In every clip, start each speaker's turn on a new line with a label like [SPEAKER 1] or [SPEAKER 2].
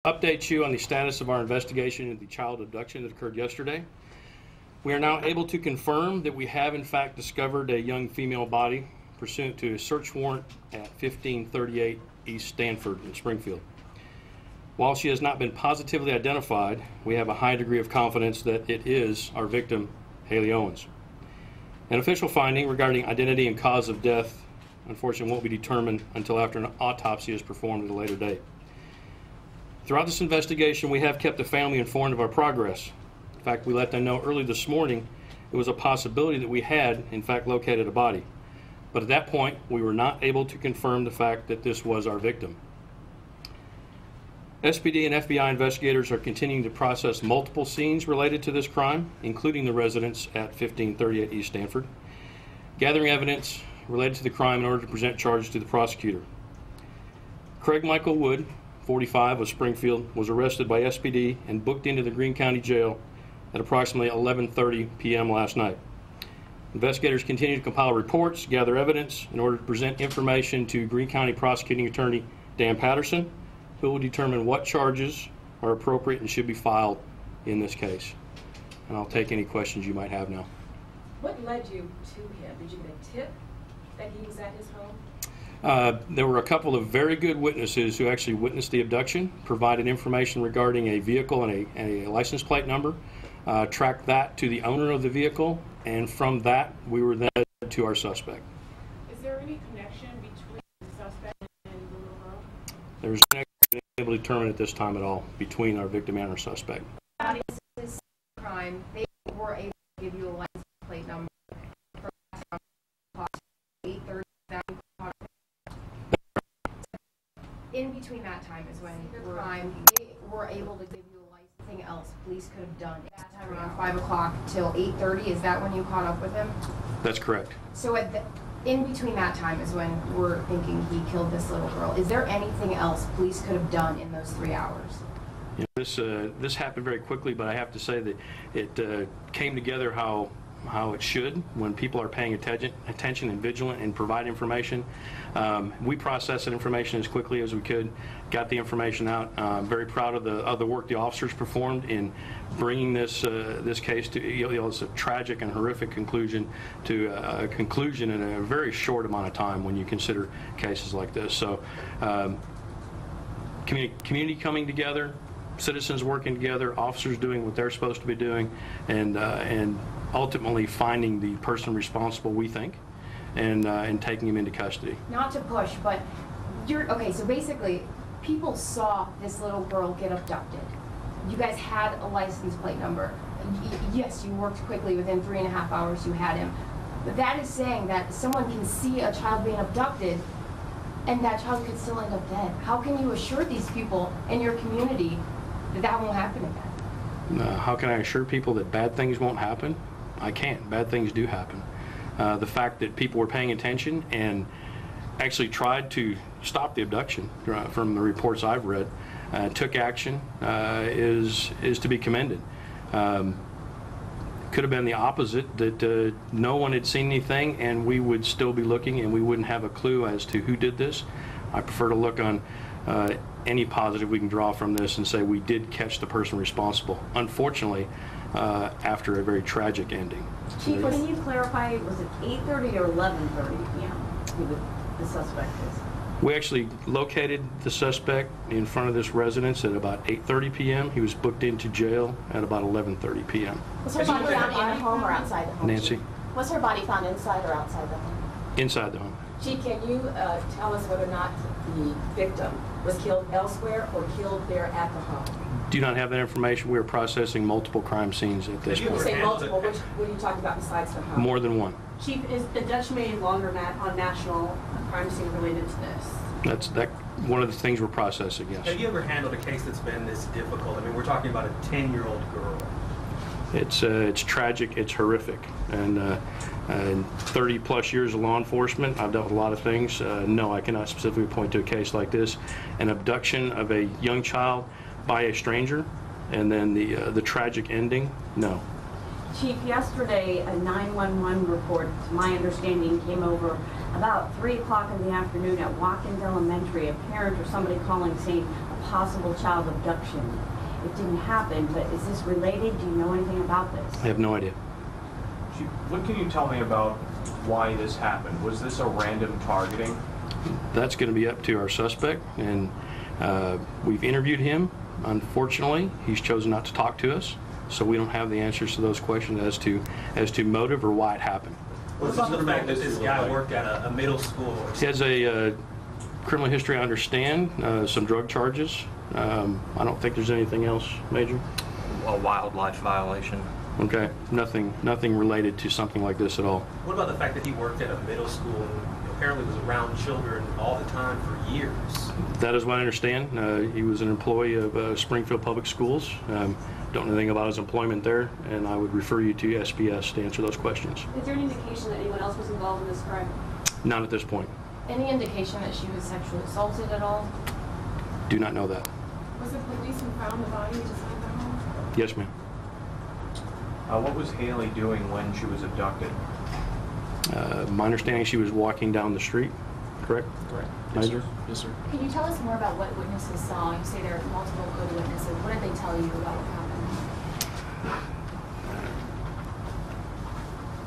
[SPEAKER 1] Update you on the status of our investigation into the child abduction that occurred yesterday. We are now able to confirm that we have in fact discovered a young female body pursuant to a search warrant at 1538 East Stanford in Springfield. While she has not been positively identified, we have a high degree of confidence that it is our victim, Haley Owens. An official finding regarding identity and cause of death, unfortunately, won't be determined until after an autopsy is performed at a later date. Throughout this investigation, we have kept the family informed of our progress. In fact, we let them know early this morning it was a possibility that we had, in fact, located a body. But at that point, we were not able to confirm the fact that this was our victim. SPD and FBI investigators are continuing to process multiple scenes related to this crime, including the residence at 1538 East Stanford, gathering evidence related to the crime in order to present charges to the prosecutor. Craig Michael Wood, 45, of Springfield, was arrested by SPD and booked into the Greene County Jail at approximately 11:30 p.m. last night. Investigators continue to compile reports, gather evidence in order to present information to Greene County Prosecuting Attorney Dan Patterson, who will determine what charges are appropriate and should be filed in this case. And I'll take any questions you might have now.
[SPEAKER 2] What led you to him? Did you get a tip that he was at his home?
[SPEAKER 1] There were a couple of very good witnesses who actually witnessed the abduction, provided information regarding a vehicle and a license plate number, tracked that to the owner of the vehicle, and from that we were then led to our suspect.
[SPEAKER 2] Is there any connection between the suspect and the little girl?
[SPEAKER 1] There's no connection able to determine at this time at all between our victim and our suspect.
[SPEAKER 3] This crime, they were able to give you a license plate number for 8:30. In between that time is when they were able to give you a license. Anything else police could have done at that time around 5 o'clock till 8:30? Is that when you caught up with him?
[SPEAKER 1] That's correct.
[SPEAKER 3] So in between that time is when we're thinking he killed this little girl. Is there anything else police could have done in those 3 hours?
[SPEAKER 1] You know, this happened very quickly, but I have to say that it came together how it should when people are paying attention and vigilant and provide information. We processed that information as quickly as we could, got the information out. Very proud of the work the officers performed in bringing this case to it's a tragic and horrific conclusion to a conclusion in a very short amount of time when you consider cases like this. So community coming together, citizens working together, officers doing what they're supposed to be doing, and ultimately finding the person responsible, we think, and taking him into custody.
[SPEAKER 3] Not to push, but okay, so basically people saw this little girl get abducted. You guys had a license plate number. Yes, you worked quickly. Within 3.5 hours you had him. But that is saying that someone can see a child being abducted and that child could still end up dead. How can you assure these people in your community that that won't happen again?
[SPEAKER 1] How can I assure people that bad things won't happen? I can't. Bad things do happen. The fact that people were paying attention and actually tried to stop the abduction, from the reports I've read, took action, is to be commended. Could have been the opposite, that no one had seen anything and we would still be looking and we wouldn't have a clue as to who did this. I prefer to look on any positive we can draw from this and say we did catch the person responsible. Unfortunately, after a very tragic ending.
[SPEAKER 4] Chief, can you clarify, was it 8:30 or 11:30 p.m. who the suspect is?
[SPEAKER 1] We actually located the suspect in front of this residence at about 8:30 p.m. He was booked into jail at about 11:30 p.m.
[SPEAKER 5] Was her body found in the home or outside the home?
[SPEAKER 1] Nancy?
[SPEAKER 5] Chief? Was her body found inside or outside the home?
[SPEAKER 1] Inside the home.
[SPEAKER 2] Chief, can you tell us whether or not the victim was killed elsewhere or killed there at the home?
[SPEAKER 1] Do not have that information. We are processing multiple crime scenes at this
[SPEAKER 2] When you
[SPEAKER 1] point.
[SPEAKER 2] say multiple, what are you talking about besides the home?
[SPEAKER 1] More than one.
[SPEAKER 4] Chief, is the Dutch made laundromat on national crime scene related to this?
[SPEAKER 1] That's one of the things we're processing, yes.
[SPEAKER 6] Have you ever handled a case that's been this difficult? I mean, we're talking about a 10-year-old girl.
[SPEAKER 1] It's tragic, it's horrific, and 30 plus years of law enforcement, I've dealt with a lot of things. No, I cannot specifically point to a case like this. An abduction of a young child by a stranger, and then the tragic ending, no.
[SPEAKER 4] Chief, yesterday a 911 report, to my understanding, came over about 3 o'clock in the afternoon at Watkins Elementary. A parent or somebody calling saying a possible child abduction. It didn't happen, but is this related? Do you know anything about this?
[SPEAKER 1] I have no idea.
[SPEAKER 7] What can you tell me about why this happened? Was this a random targeting?
[SPEAKER 1] That's going to be up to our suspect, and we've interviewed him. Unfortunately, he's chosen not to talk to us, so we don't have the answers to those questions as to motive or why it happened.
[SPEAKER 6] What's the fact that this guy worked at a middle school?
[SPEAKER 1] He has a criminal history, I understand, some drug charges. I don't think there's anything else major.
[SPEAKER 8] A wildlife violation.
[SPEAKER 1] Okay, nothing related to something like this at all.
[SPEAKER 6] What about the fact that he worked at a middle school and apparently was around children all the time for years?
[SPEAKER 1] That is what I understand. He was an employee of Springfield Public Schools. Don't know anything about his employment there, and I would refer you to SPS to answer those questions.
[SPEAKER 9] Is there any indication that anyone else was involved in this crime?
[SPEAKER 1] Not at this point.
[SPEAKER 3] Any indication that she was sexually assaulted at all?
[SPEAKER 1] Do not know that.
[SPEAKER 9] Was the police who found the body just like the home?
[SPEAKER 1] Yes, ma'am.
[SPEAKER 7] What was Haley doing when she was abducted?
[SPEAKER 1] My understanding, she was walking down the street, correct?
[SPEAKER 7] Correct.
[SPEAKER 1] Major?
[SPEAKER 8] Yes, sir.
[SPEAKER 5] Can you tell us more about what witnesses saw? You say there are multiple good witnesses. What did they tell you about what happened?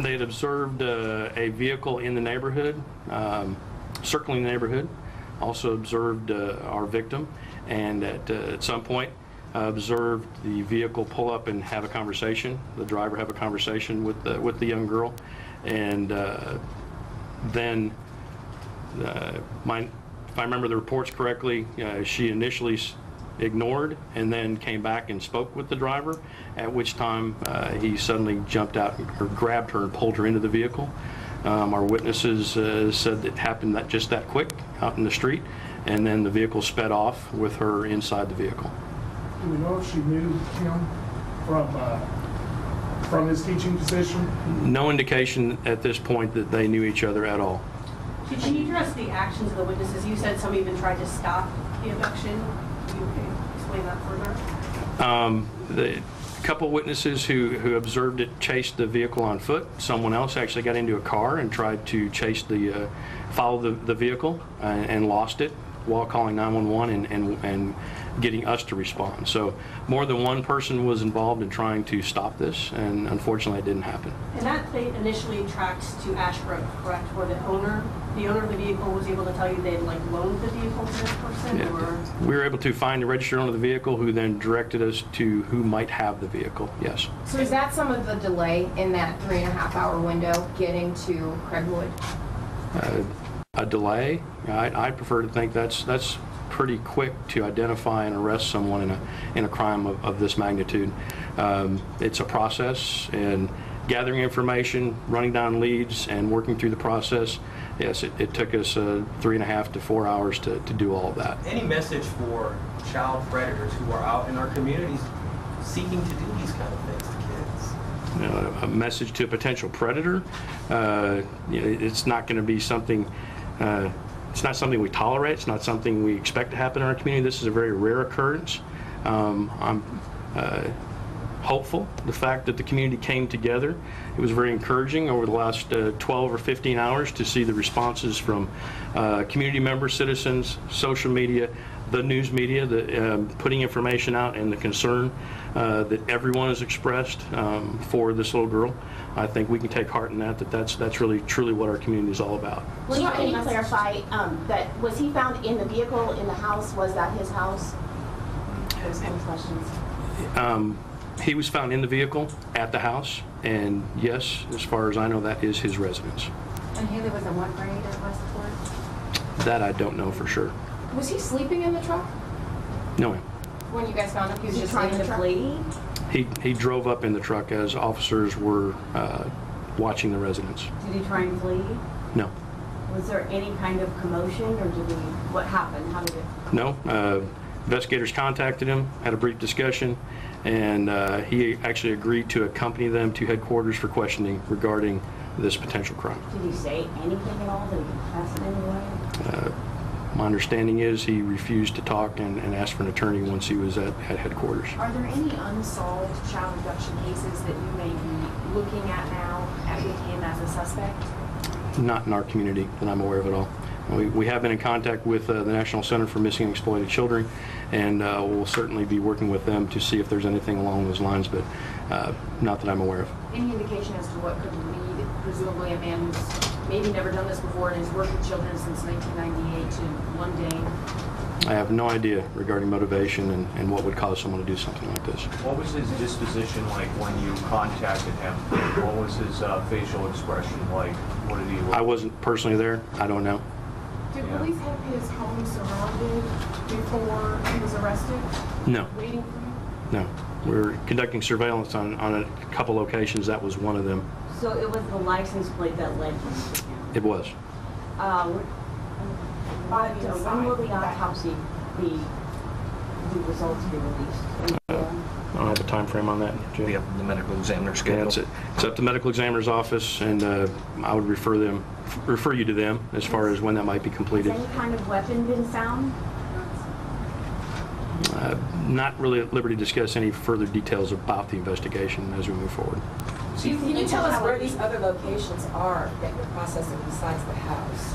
[SPEAKER 1] They had observed a vehicle in the neighborhood, circling the neighborhood. Also observed our victim, and at some point observed the vehicle pull up and have a conversation. The driver have a conversation with the young girl, and then if I remember the reports correctly, she initially ignored and then came back and spoke with the driver, at which time he suddenly jumped out or grabbed her and pulled her into the vehicle. Our witnesses said it happened just that quick out in the street, and then the vehicle sped off with her inside the vehicle.
[SPEAKER 10] Do we know if she knew him from his teaching position?
[SPEAKER 1] No indication at this point that they knew each other at all.
[SPEAKER 9] Can you address the actions of the witnesses? You said some even tried to stop the abduction. Can you explain that further?
[SPEAKER 1] The couple witnesses who observed it chased the vehicle on foot. Someone else actually got into a car and tried to follow the vehicle and lost it while calling 911 and getting us to respond. So more than one person was involved in trying to stop this, and unfortunately it didn't happen.
[SPEAKER 9] And that they initially tracked to Ashbrook, correct? Where the owner of the vehicle was able to tell you they had loaned the vehicle to this person?
[SPEAKER 1] Yeah.
[SPEAKER 9] Or?
[SPEAKER 1] We were able to find the registered owner of the vehicle, who then directed us to who might have the vehicle, yes.
[SPEAKER 3] So is that some of the delay in that 3.5-hour window getting to Craigwood?
[SPEAKER 1] A delay? I prefer to think that's pretty quick to identify and arrest someone in a crime of this magnitude. It's a process, and gathering information, running down leads, and working through the process. Yes, it took us 3.5 to 4 hours to do all of that.
[SPEAKER 6] Any message for child predators who are out in our communities seeking to do these kind of things to kids?
[SPEAKER 1] A message to a potential predator, it's not going to be something. It's not something we tolerate. It's not something we expect to happen in our community. This is a very rare occurrence. I'm hopeful. The fact that the community came together, it was very encouraging over the last 12 or 15 hours to see the responses from community members, citizens, social media, the news media, putting information out, and the concern that everyone has expressed for this little girl. I think we can take heart in that's really truly what our community is all about.
[SPEAKER 5] Chief, can you clarify that was he found in the vehicle, in the house? Was that his house? Those kind of questions.
[SPEAKER 1] He was found in the vehicle at the house, and yes, as far as I know, that is his residence.
[SPEAKER 3] And Haley was in what grade at Westport?
[SPEAKER 1] That I don't know for sure.
[SPEAKER 3] Was he sleeping in the truck
[SPEAKER 1] No, ma'am.
[SPEAKER 3] when you guys found him? He was just
[SPEAKER 4] trying
[SPEAKER 3] in
[SPEAKER 4] to
[SPEAKER 3] the truck?
[SPEAKER 4] flee?
[SPEAKER 1] He drove up in the truck as officers were watching the residence.
[SPEAKER 4] Did he try and flee?
[SPEAKER 1] No.
[SPEAKER 4] Was there any kind of commotion, or what happened? How did it?
[SPEAKER 1] No. Investigators contacted him, had a brief discussion, and he actually agreed to accompany them to headquarters for questioning regarding this potential crime.
[SPEAKER 4] Did he say anything at all? Did he confess in any way?
[SPEAKER 1] My understanding is he refused to talk and asked for an attorney once he was at headquarters.
[SPEAKER 5] Are there any unsolved child abduction cases that you may be looking at now with him as a suspect?
[SPEAKER 1] Not in our community that I'm aware of at all. We have been in contact with the National Center for Missing and Exploited Children, and we'll certainly be working with them to see if there's anything along those lines, but not that I'm aware of.
[SPEAKER 3] Any indication as to what could lead, presumably a man who's maybe never done this before and has worked with children since 1998 to one day?
[SPEAKER 1] I have no idea regarding motivation and what would cause someone to do something like this.
[SPEAKER 7] What was his disposition like when you contacted him? What was his facial expression like? What did he look?
[SPEAKER 1] I wasn't personally there. I don't know.
[SPEAKER 5] Did police have his home surrounded before he was arrested?
[SPEAKER 1] No.
[SPEAKER 5] Waiting for him?
[SPEAKER 1] No. We're conducting surveillance on a couple locations. That was one of them.
[SPEAKER 4] So it was the license plate that led him to him?
[SPEAKER 1] It was.
[SPEAKER 4] When will the autopsy be, the results be released?
[SPEAKER 1] I don't have a time frame on that, Jim.
[SPEAKER 8] The medical examiner
[SPEAKER 1] Yeah,
[SPEAKER 8] schedule.
[SPEAKER 1] it's up to medical examiner's office, and I would refer you to them as far as when that might be completed.
[SPEAKER 4] Has any kind of weapon been found?
[SPEAKER 1] Not really at liberty to discuss any further details about the investigation as we move forward.
[SPEAKER 2] Can you tell us where these other locations are that you're processing besides the house?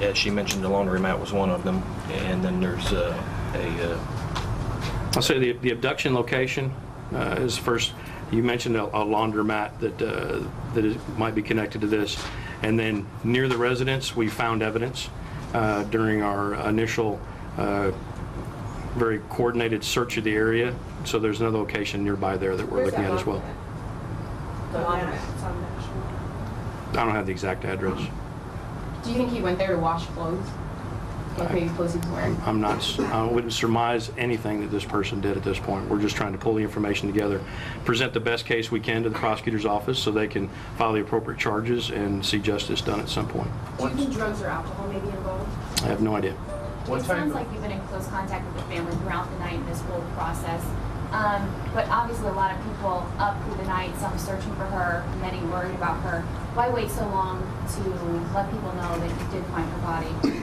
[SPEAKER 8] As she mentioned, the laundromat was one of them, and then there's
[SPEAKER 1] I'll say the abduction location is first. You mentioned a laundromat that might be connected to this, and then near the residence we found evidence during our initial very coordinated search of the area. So there's another location nearby there that we're looking at as well.
[SPEAKER 2] The laundromat.
[SPEAKER 9] It's on National.
[SPEAKER 1] I don't have the exact address.
[SPEAKER 3] Do you think he went there to wash clothes? Like maybe clothes he was wearing?
[SPEAKER 1] I wouldn't surmise anything that this person did at this point. We're just trying to pull the information together, present the best case we can to the prosecutor's office so they can file the appropriate charges and see justice done at some point.
[SPEAKER 3] Do you think drugs or alcohol may be involved?
[SPEAKER 1] I have no idea.
[SPEAKER 7] What
[SPEAKER 3] It
[SPEAKER 7] type
[SPEAKER 3] sounds
[SPEAKER 7] of-
[SPEAKER 3] like you've been in close contact with the family throughout the night in this whole process. But obviously a lot of people up through the night, some searching for her, many worried about her. Why wait so long to let people know that you did find her body?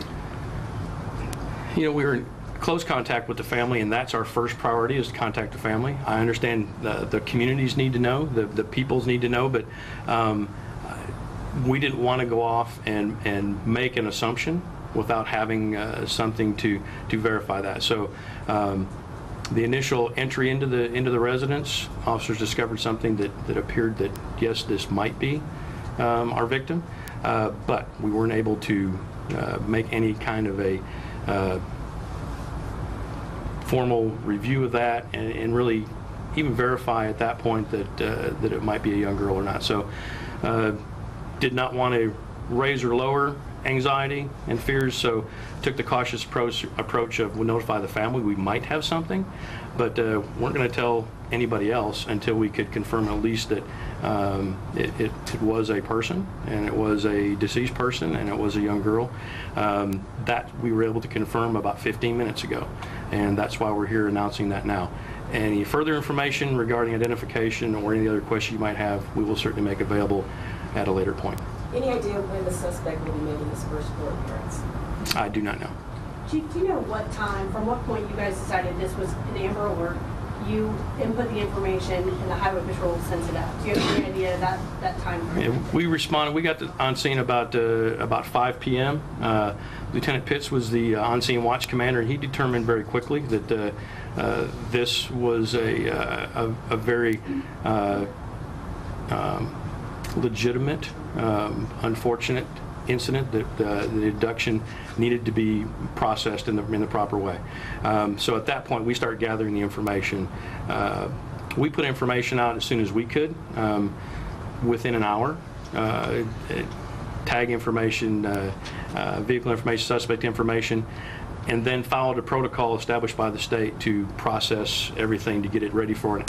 [SPEAKER 1] You know, we were in close contact with the family, and that's our first priority, is to contact the family. I understand the communities need to know, the peoples need to know, but we didn't want to go off and make an assumption without having something to verify that. So the initial entry into the residence, officers discovered something that appeared that, yes, this might be our victim, but we weren't able to make any kind of a formal review of that and really even verify at that point that it might be a young girl or not. So did not want to raise or lower anxiety and fears, so took the cautious approach of we'll notify the family we might have something, but weren't going to tell anybody else until we could confirm at least that it was a person, and it was a deceased person, and it was a young girl. That we were able to confirm about 15 minutes ago, and that's why we're here announcing that now. Any further information regarding identification or any other question you might have, we will certainly make available at a later point.
[SPEAKER 2] Any idea when the suspect will be making his first court appearance?
[SPEAKER 1] I do not know.
[SPEAKER 9] Chief, do you know what time, from what point you guys decided this was an Amber Alert? You input the information and the Highway Patrol sends it out. Do you have any idea that time frame?
[SPEAKER 1] Yeah, we responded. We got on scene about 5 p.m. Lieutenant Pitts was the on-scene watch commander, and he determined very quickly that this was a very legitimate, unfortunate incident, that the abduction needed to be processed in the proper way. So at that point, we started gathering the information. We put information out as soon as we could, within an hour. Tag information, vehicle information, suspect information, and then followed a protocol established by the state to process everything to get it ready for an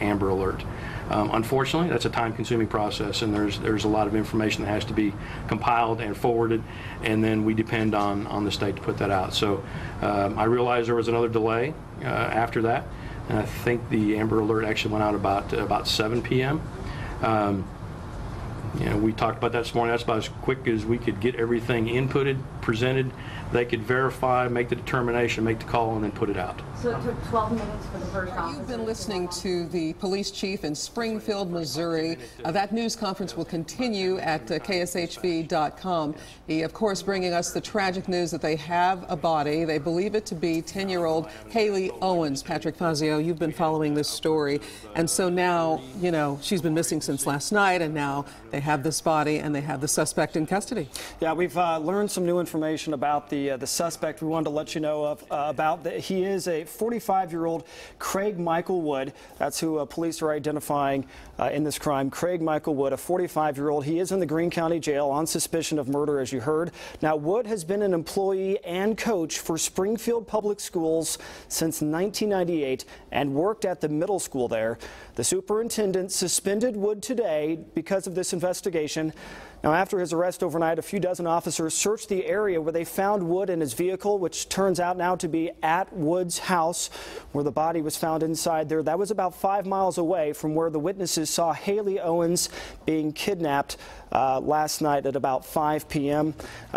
[SPEAKER 1] Amber Alert. Unfortunately, that's a time-consuming process, and there's a lot of information that has to be compiled and forwarded, and then we depend on the state to put that out. So I realized there was another delay after that, and I think the Amber Alert actually went out about 7 p.m. You know, we talked about that this morning. That's about as quick as we could get everything inputted, presented, they could verify, make the determination, make the call, and then put it out.
[SPEAKER 3] So it took 12 minutes for the first officer.
[SPEAKER 11] You've been listening to the police chief in Springfield, Missouri. That news conference will continue at KSHB.com. He, of course, bringing us the tragic news that they have a body. They believe it to be 10-year-old Haley Owens. Patrick Fazio, you've been following this story. And so now, you know, she's been missing since last night, and now they have this body and they have the suspect in custody.
[SPEAKER 12] Yeah, we've learned some new information about the suspect. We wanted to let you know about that. He is a 45-year-old Craig Michael Wood. That's who police are identifying in this crime. Craig Michael Wood, a 45-year-old. He is in the Greene County Jail on suspicion of murder, as you heard. Now, Wood has been an employee and coach for Springfield Public Schools since 1998 and worked at the middle school there. The superintendent suspended Wood today because of this investigation. Now, after his arrest overnight, a few dozen officers searched the area where they found Wood in his vehicle, which turns out now to be at Wood's house, where the body was found inside there. That was about 5 miles away from where the witnesses saw Haley Owens being kidnapped last night at about 5 p.m.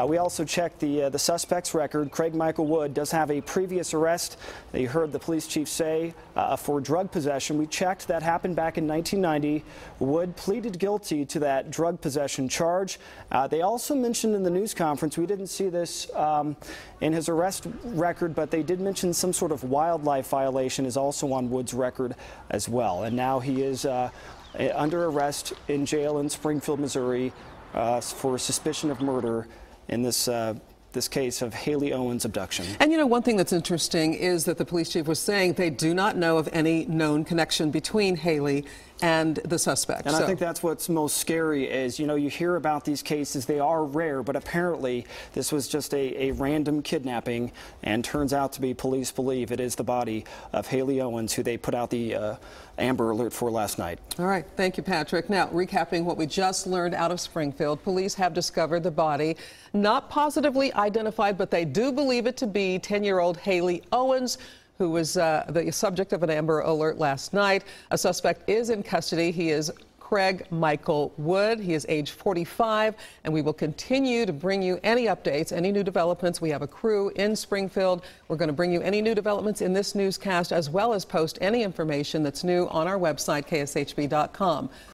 [SPEAKER 12] We also checked the suspect's record. Craig Michael Wood does have a previous arrest, you heard the police chief say, for drug possession. We checked. That happened back in 1990. Wood pleaded guilty to that drug possession charge. They also mentioned in the news conference, we didn't see this in his arrest record, but they did mention some sort of wildlife violation is also on Wood's record as well. And now he is under arrest in jail in Springfield, Missouri for suspicion of murder in this case of Haley Owens' abduction.
[SPEAKER 11] And you know, one thing that's interesting is that the police chief was saying they do not know of any known connection between Haley and the suspect.
[SPEAKER 12] And I think that's what's most scary is, you know, you hear about these cases, they are rare, but apparently this was just a random kidnapping, and turns out to be, police believe it is the body of Haley Owens, who they put out the Amber Alert for last night.
[SPEAKER 11] All right, thank you, Patrick. Now, recapping what we just learned out of Springfield, police have discovered the body, not positively identified, but they do believe it to be 10-year-old Haley Owens, who was the subject of an Amber Alert last night. A suspect is in custody. He is Craig Michael Wood. He is age 45, and we will continue to bring you any updates, any new developments. We have a crew in Springfield. We're going to bring you any new developments in this newscast, as well as post any information that's new on our website, kshb.com.